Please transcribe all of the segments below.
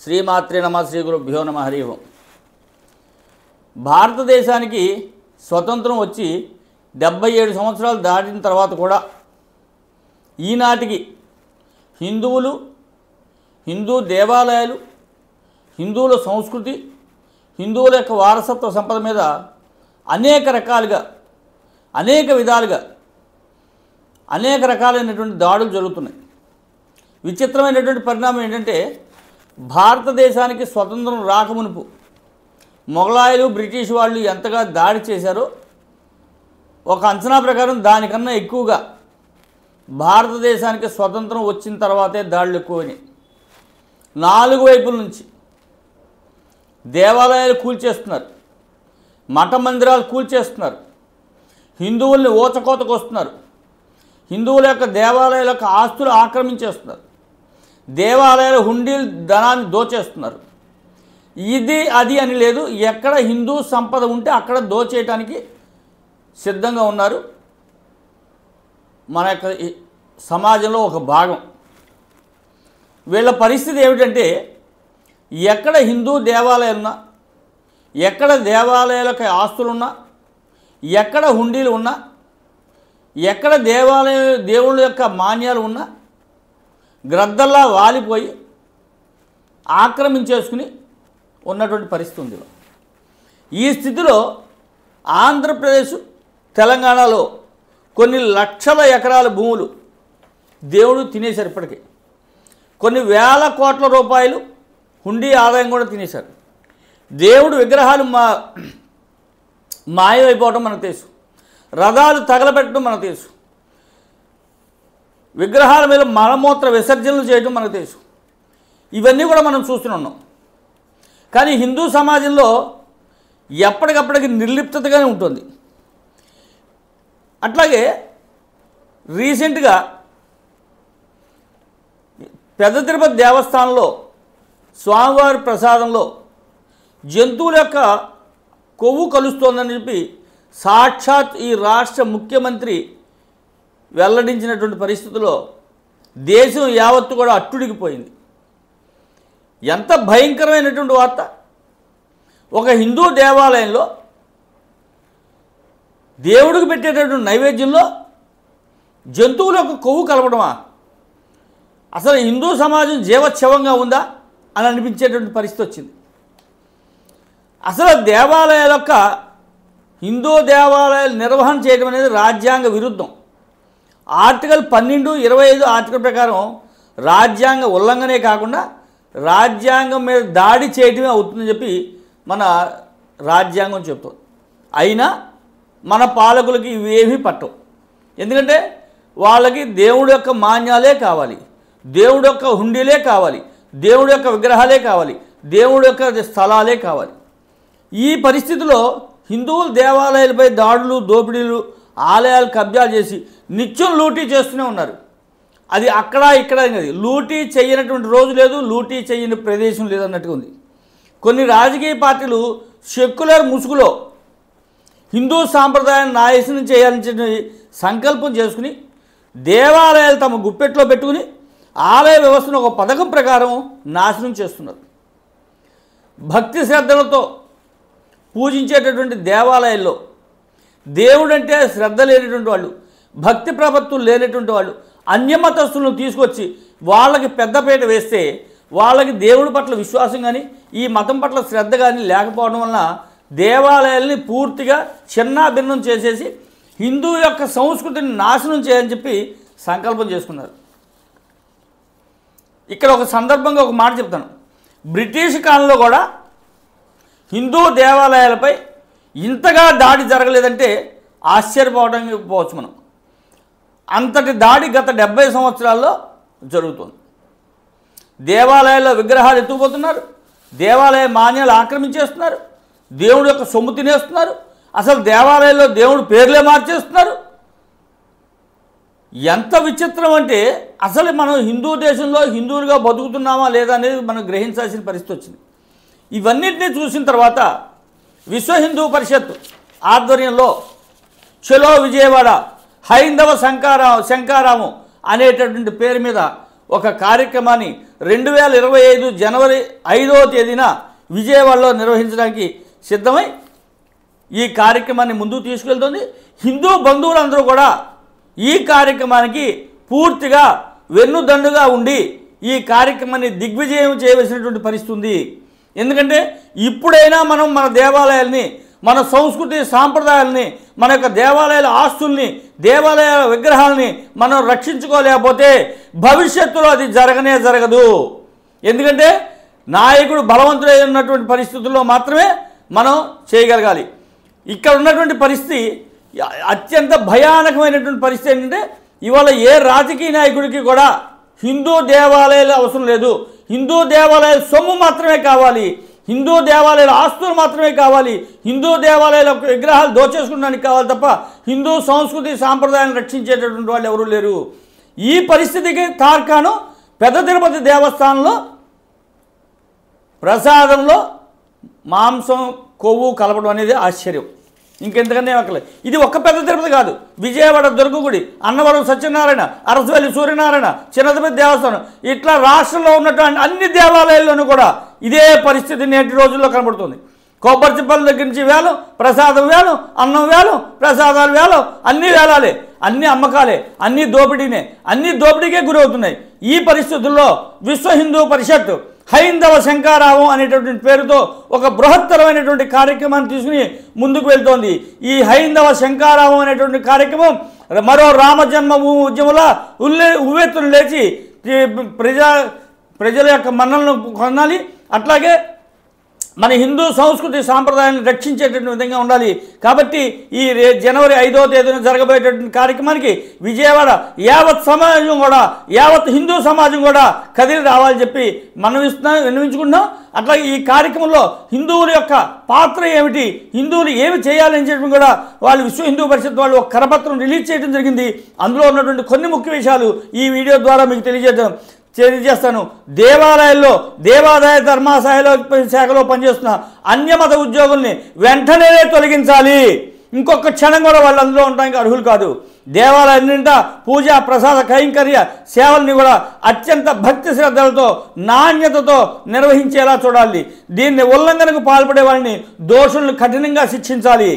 శ్రీమాత్రే నమ శ్రీ గురుభ్యో నమ హరి ఓం. భారతదేశానికి స్వతంత్రం వచ్చి 77 సంవత్సరాలు దాటిన తర్వాత కూడా ఈనాటికి హిందువులు, హిందూ దేవాలయాలు, హిందువుల సంస్కృతి, హిందువుల యొక్క వారసత్వ సంపద మీద అనేక రకాలుగా అనేక విధాలుగా అనేక రకాలైనటువంటి దాడులు జరుగుతున్నాయి. విచిత్రమైనటువంటి పరిణామం ఏంటంటే భారతదేశానికి స్వతంత్రం రాకమునుపు మొఘలాయులు, బ్రిటిష్ వాళ్ళు ఎంతగా దాడి చేశారో ఒక అంచనా ప్రకారం దానికన్నా ఎక్కువగా భారతదేశానికి స్వతంత్రం వచ్చిన తర్వాతే దాడులు ఎక్కువైనాయి. 4 వైపుల నుంచి దేవాలయాలు కూల్చేస్తున్నారు, మఠ మందిరాలు కూల్చేస్తున్నారు, హిందువుల్ని ఊచకోతకు వస్తున్నారు, హిందువుల యొక్క దేవాలయాల యొక్క ఆస్తులు ఆక్రమించేస్తున్నారు, దేవాలయాల హుండీలు ధనాన్ని దోచేస్తున్నారు. ఇది అది అని లేదు, ఎక్కడ హిందూ సంపద ఉంటే అక్కడ దోచేయటానికి సిద్ధంగా ఉన్నారు. మన యొక్క సమాజంలో ఒక భాగం. వీళ్ళ పరిస్థితి ఏమిటంటే ఎక్కడ హిందూ దేవాలయాలున్నా, ఎక్కడ దేవాలయాలకు ఆస్తులున్నా, ఎక్కడ హుండీలు ఉన్నా, ఎక్కడ దేవుళ్ళ యొక్క మాన్యాలు ఉన్నా గ్రద్దల్లా వాలిపోయి ఆక్రమించేసుకుని ఉన్నటువంటి పరిస్థితి ఉంది. ఈ స్థితిలో ఆంధ్రప్రదేశ్, తెలంగాణలో కొన్ని లక్షల ఎకరాల భూములు దేవుడు తినేశారు. ఇప్పటికీ కొన్ని వేల కోట్ల రూపాయలు హుండీ ఆదాయం కూడా తినేశారు. దేవుడు విగ్రహాలు మాయమైపోవడం మనకు తెలుసు, రథాలు తగలబెట్టడం మనకు తెలుసు, విగ్రహాల మీద మలమూత్ర విసర్జనలు చేయడం మనకు తెలుసు. ఇవన్నీ కూడా మనం చూస్తున్నాం. కానీ హిందూ సమాజంలో ఎప్పటికప్పటికి నిర్లిప్తతగానే ఉంటుంది. అట్లాగే రీసెంట్గా పెద్ద తిరుపతి దేవస్థానంలో స్వామివారి ప్రసాదంలో జంతువుల యొక్క కొవ్వు కలుస్తోందని చెప్పి సాక్షాత్ ఈ రాష్ట్ర ముఖ్యమంత్రి వెల్లడించినటువంటి పరిస్థితుల్లో దేశం యావత్తు కూడా అట్టుడికిపోయింది. ఎంత భయంకరమైనటువంటి వార్త! ఒక హిందూ దేవాలయంలో దేవుడికి పెట్టేటటువంటి నైవేద్యంలో జంతువులకు కొవ్వు కలపడమా? అసలు హిందూ సమాజం జీవచ్ఛవంగా ఉందా అని అనిపించేటువంటి పరిస్థితి వచ్చింది. అసలు దేవాలయాల యొక్క హిందూ దేవాలయాలు నిర్వహణ చేయడం అనేది రాజ్యాంగ విరుద్ధం. ఆర్టికల్ 12, 25 ఆర్టికల్ ప్రకారం రాజ్యాంగ ఉల్లంఘనే కాకుండా రాజ్యాంగం మీద దాడి చేయడమే అవుతుందని చెప్పి మన రాజ్యాంగం చెప్తుంది. అయినా మన పాలకులకి ఇవేమీ పట్టవు. ఎందుకంటే వాళ్ళకి దేవుడి యొక్క మాన్యాలే కావాలి, దేవుడి యొక్క హుండీలే కావాలి, దేవుడి యొక్క విగ్రహాలే కావాలి, దేవుడి యొక్క స్థలాలే కావాలి. ఈ పరిస్థితిలో హిందువుల దేవాలయాలపై దాడులు, దోపిడీలు, ఆలయాలు కబ్జాలు చేసి నిత్యం లూటీ చేస్తూనే ఉన్నారు. అది అక్కడ ఇక్కడ అది లూటీ చేయనటువంటి రోజు లేదు, లూటీ చేయని ప్రదేశం లేదన్నట్టుగా ఉంది. కొన్ని రాజకీయ పార్టీలు సెక్యులర్ ముసుగులో హిందూ సాంప్రదాయాన్ని నాశనం చేయాలని సంకల్పం చేసుకుని దేవాలయాలు తమ గుప్పెట్లో పెట్టుకుని ఆలయ వ్యవస్థను ఒక పథకం ప్రకారం నాశనం చేస్తున్నారు. భక్తి శ్రద్ధలతో పూజించేటటువంటి దేవాలయాల్లో దేవుడంటే శ్రద్ధ లేనటువంటి వాళ్ళు, భక్తి ప్రపత్తులు లేనటువంటి వాళ్ళు అన్యమతస్తులను తీసుకొచ్చి వాళ్ళకి పెద్దపీట వేస్తే వాళ్ళకి దేవుడి పట్ల విశ్వాసం కానీ ఈ మతం పట్ల శ్రద్ధ కానీ లేకపోవడం వలన దేవాలయాల్ని పూర్తిగా చిన్నాభిన్నం చేసేసి హిందూ యొక్క సంస్కృతిని నాశనం చేయాలని చెప్పి సంకల్పం చేసుకున్నారు. ఇక్కడ ఒక సందర్భంగా ఒక మాట చెప్తాను. బ్రిటిష్ కాలంలో కూడా హిందూ దేవాలయాలపై ఇంతగా దాడి జరగలేదంటే ఆశ్చర్యపోవడానికి పోవచ్చు మనం. అంతటి దాడి గత 70 సంవత్సరాల్లో జరుగుతుంది. దేవాలయాల్లో విగ్రహాలు ఎత్తుకుపోతున్నారు, దేవాలయ మాన్యాలు ఆక్రమించేస్తున్నారు, దేవుడి యొక్క సొమ్ము తినేస్తున్నారు, అసలు దేవాలయాల్లో దేవుడి పేర్లే మార్చేస్తున్నారు. ఎంత విచిత్రం అంటే అసలు మనం హిందూ దేశంలో హిందువులుగా బతుకుతున్నామా లేదా అనేది మనం గ్రహించాల్సిన పరిస్థితి వచ్చింది. ఇవన్నింటినీ చూసిన తర్వాత విశ్వ హిందూ పరిషత్ ఆధ్వర్యంలో చలో విజయవాడ హైందవ శంకారాము అనేటటువంటి పేరు మీద ఒక కార్యక్రమాన్ని 2025 జనవరి 5వ తేదీన విజయవాడలో నిర్వహించడానికి సిద్ధమై ఈ కార్యక్రమాన్ని ముందుకు తీసుకెళ్తుంది. హిందూ బంధువులందరూ కూడా ఈ కార్యక్రమానికి పూర్తిగా వెన్నుదండుగా ఉండి ఈ కార్యక్రమాన్ని దిగ్విజయం చేయవలసినటువంటి పరిస్థితి ఉంది. ఎందుకంటే ఇప్పుడైనా మనం మన దేవాలయాల్ని, మన సంస్కృతి సాంప్రదాయాల్ని, మన యొక్క దేవాలయాల ఆస్తుల్ని, దేవాలయాల విగ్రహాలని మనం రక్షించుకోలేకపోతే భవిష్యత్తులో అది జరగనే జరగదు. ఎందుకంటే నాయకుడు బలవంతుడై ఉన్నటువంటి పరిస్థితుల్లో మాత్రమే మనం చేయగలగాలి. ఇక్కడ ఉన్నటువంటి పరిస్థితి అత్యంత భయానకమైనటువంటి పరిస్థితి ఏంటంటే ఇవాళ ఏ రాజకీయ నాయకుడికి కూడా హిందూ దేవాలయాలు అవసరం లేదు. హిందూ దేవాలయాల సొమ్ము మాత్రమే కావాలి, హిందూ దేవాలయాల ఆస్తులు మాత్రమే కావాలి, హిందూ దేవాలయాల విగ్రహాలు దోచేసుకోవడానికి కావాలి తప్ప హిందూ సంస్కృతి సాంప్రదాయాన్ని రక్షించేటటువంటి వాళ్ళు ఎవరూ లేరు. ఈ పరిస్థితికి తార్కాణం పెద్ద తిరుపతి దేవస్థానంలో ప్రసాదంలో మాంసం కొవ్వు కలపడం అనేది ఆశ్చర్యం. ఇంకెంతకనే అక్కలే. ఇది ఒక్క పెద్ద తిరుపతి కాదు, విజయవాడ దుర్గగుడి, అన్నవరం సత్యనారాయణ, అరసవల్లి సూర్యనారాయణ, చిన్న తిరుపతి దేవస్థానం, ఇట్లా రాష్ట్రంలో ఉన్నటువంటి అన్ని దేవాలయాల్లోనూ కూడా ఇదే పరిస్థితి నేటి రోజుల్లో కనబడుతుంది. కొబ్బరి చిప్పల దగ్గర నుంచి వేలం, ప్రసాదం వేలం, అన్నం వేలం, ప్రసాదాలు వేలం, అన్నీ వేలాలే, అన్ని అమ్మకాలే, అన్నీ దోపిడీనే, అన్నీ దోపిడీకే గురవుతున్నాయి. ఈ పరిస్థితుల్లో విశ్వ హిందూ పరిషత్ హైందవ శంకారావం అనేటటువంటి పేరుతో ఒక బృహత్తరమైనటువంటి కార్యక్రమాన్ని తీసుకుని ముందుకు వెళ్తోంది. ఈ హైందవ శంకారావం అనేటువంటి కార్యక్రమం మరో రామజన్మభూమి ఉద్యమంలో ఉవ్వెత్తును లేచి ప్రజల యొక్క మన్నలను పొందాలి. అట్లాగే మన హిందూ సంస్కృతి సాంప్రదాయాన్ని రక్షించేటటువంటి విధంగా ఉండాలి. కాబట్టి ఈ జనవరి 5వ తేదీన జరగబోయేటటువంటి కార్యక్రమానికి విజయవాడ యావత్ సమాజం కూడా, యావత్ హిందూ సమాజం కూడా కదిలి రావాలని చెప్పి విన్నవించుకుంటున్నాం. అట్లాగే ఈ కార్యక్రమంలో హిందువుల యొక్క పాత్ర ఏమిటి, హిందువులు ఏమి చేయాలని చెప్పి కూడా వాళ్ళు విశ్వ హిందూ పరిషత్ వాళ్ళు ఒక కరపత్రం రిలీజ్ చేయడం జరిగింది. అందులో ఉన్నటువంటి కొన్ని ముఖ్య విషయాలు ఈ వీడియో ద్వారా మీకు తెలియజేస్తాను. దేవాలయాల్లో దేవాదాయ ధర్మాశాఖలో పనిచేస్తున్న అన్యమత ఉద్యోగుల్ని వెంటనే తొలగించాలి. ఇంకొక క్షణం కూడా వాళ్ళు అందులో ఉండడానికి అర్హులు కాదు. దేవాలయాన్నింటా పూజ ప్రసాద కైంకర్య సేవల్ని కూడా అత్యంత భక్తి శ్రద్ధలతో నాణ్యతతో నిర్వహించేలా చూడాలి. దీన్ని ఉల్లంఘనకు పాల్పడే వాళ్ళని దోషులను కఠినంగా శిక్షించాలి.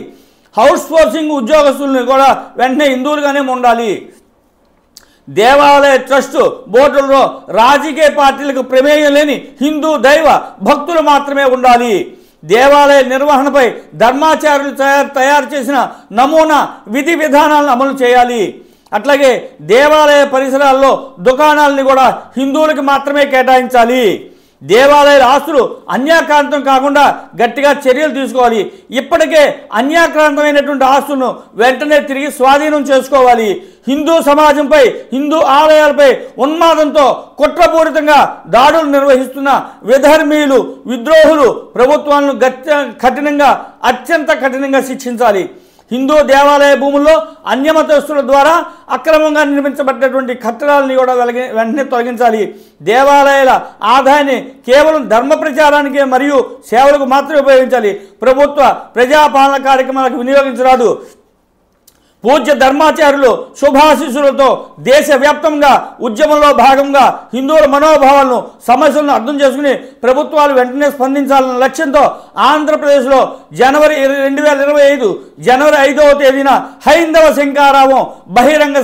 హౌస్ ఫోర్సింగ్ ఉద్యోగస్తుల్ని కూడా వెంటనే హిందువులుగానే ఉండాలి. దేవాలయ ట్రస్టు బోర్డుల్లో రాజకీయ పార్టీలకు ప్రమేయం లేని హిందూ దైవ భక్తులు మాత్రమే ఉండాలి. దేవాలయ నిర్వహణపై ధర్మాచార్యులు తయారు చేసిన నమూనా విధి విధానాలను అమలు చేయాలి. అట్లాగే దేవాలయ పరిసరాల్లో దుకాణాలని కూడా హిందువులకు మాత్రమే కేటాయించాలి. దేవాలయాల ఆస్తులు అన్యాక్రాంతం కాకుండా గట్టిగా చర్యలు తీసుకోవాలి. ఇప్పటికే అన్యాక్రాంతమైనటువంటి ఆస్తులను వెంటనే తిరిగి స్వాధీనం చేసుకోవాలి. హిందూ సమాజంపై, హిందూ ఆలయాలపై ఉన్మాదంతో కుట్రపూరితంగా దాడులు నిర్వహిస్తున్న విధర్మీయులు, విద్రోహులు ప్రభుత్వాలను కఠినంగా, అత్యంత కఠినంగా శిక్షించాలి. హిందూ దేవాలయ భూముల్లో అన్యమతస్తుల ద్వారా అక్రమంగా నిర్మించబడ్డటువంటి కట్టడాలని కూడా వెంటనే తొలగించాలి. దేవాలయాల ఆదాయాన్ని కేవలం ధర్మ ప్రచారానికి మరియు సేవలకు మాత్రమే ఉపయోగించాలి. ప్రభుత్వ ప్రజాపాలన కార్యక్రమాలకు వినియోగించరాదు. పూజ్య ధర్మాచార్యులు శుభాశీస్సులతో దేశవ్యాప్తంగా ఉద్యమంలో భాగంగా హిందువుల మనోభావాలను, సమస్యలను అర్థం చేసుకుని ప్రభుత్వాలు వెంటనే స్పందించాలన్న లక్ష్యంతో ఆంధ్రప్రదేశ్లో జనవరి 2025 జనవరి 5వ తేదీన హైందవ శంకారావం బహిరంగ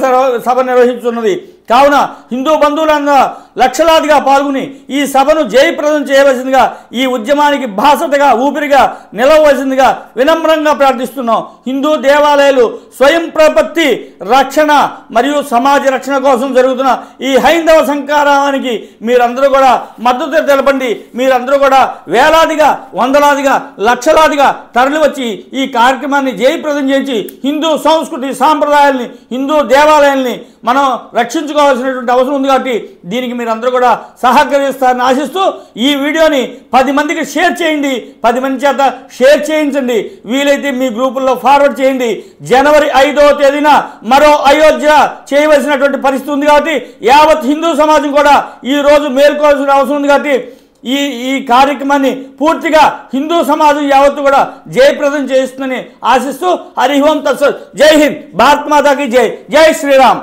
సభ నిర్వహిస్తున్నది. కావున హిందూ బంధువులందరూ లక్షలాదిగా పాల్గొని ఈ సభను జయప్రదం చేయవలసిందిగా, ఈ ఉద్యమానికి బాసటగా, ఊపిరిగా నిలవవలసిందిగా వినమ్రంగా ప్రార్థిస్తున్నాం. హిందూ దేవాలయాలు స్వయం ప్రపత్తి రక్షణ మరియు సమాజ రక్షణ కోసం జరుగుతున్న ఈ హైందవ శంకారావానికి మీరందరూ కూడా మద్దతు తెలపండి. మీరందరూ కూడా వేలాదిగా, వందలాదిగా, లక్షలాదిగా తరలివచ్చి ఈ కార్యక్రమాన్ని జయప్రదం చేసి హిందూ సంస్కృతి సాంప్రదాయాల్ని, హిందూ దేవాలయాల్ని మనం రక్షించుకోవాల్సినటువంటి అవసరం ఉంది. కాబట్టి దీనికి మీరందరూ కూడా సహకరిస్తారని ఆశిస్తూ ఈ వీడియోని 10 మందికి షేర్ చేయండి, 10 మంది చేత షేర్ చేయించండి, వీలైతే మీ గ్రూపుల్లో ఫార్వర్డ్ చేయండి. జనవరి 5వ తేదీన మరో అయోధ్య చేయవలసినటువంటి పరిస్థితి ఉంది. కాబట్టి యావత్ హిందూ సమాజం కూడా ఈ రోజు మేల్కోవాల్సిన అవసరం ఉంది. కాబట్టి ఈ కార్యక్రమాన్ని పూర్తిగా హిందూ సమాజం యావత్తు కూడా జయప్రదం చేస్తుందని ఆశిస్తూ హరి ఓం తత్సత్. జై హింద్, భారత్ మాతాకి జై, జై శ్రీరామ్.